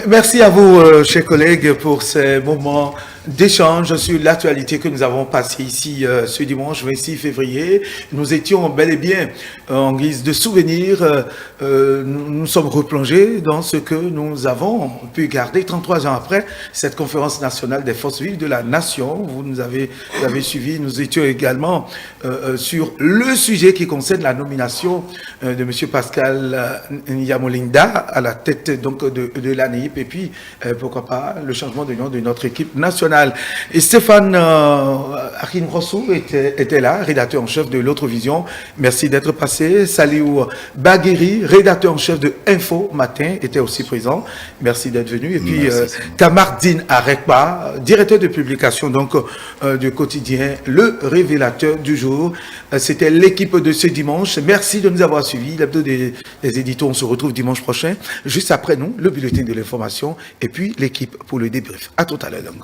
Merci à vous, chers collègues, pour ces moments d'échange sur l'actualité que nous avons passé ici ce dimanche 26 février. Nous étions bel et bien en guise de souvenir. Nous sommes replongés dans ce que nous avons pu garder 33 ans après cette conférence nationale des forces vives de la nation. Vous nous avez suivi. Nous étions également sur le sujet qui concerne la nomination de M. Pascal Nyamolinda à la tête donc de l'ANEIP et puis pourquoi pas le changement de nom de notre équipe nationale. Et Stéphane Akin Rossou était là, rédacteur en chef de l'Autre Vision. Merci d'être passé. Saliou Bagueri, rédacteur en chef de Info Matin, était aussi présent. Merci d'être venu. Et puis Kamardine Arekba, directeur de publication donc du quotidien Le Révélateur du jour. C'était l'équipe de ce dimanche. Merci de nous avoir suivis. L'hebdo des éditeurs, on se retrouve dimanche prochain. Juste après nous, le bulletin de l'information et puis l'équipe pour le débrief. À tout à l'heure donc.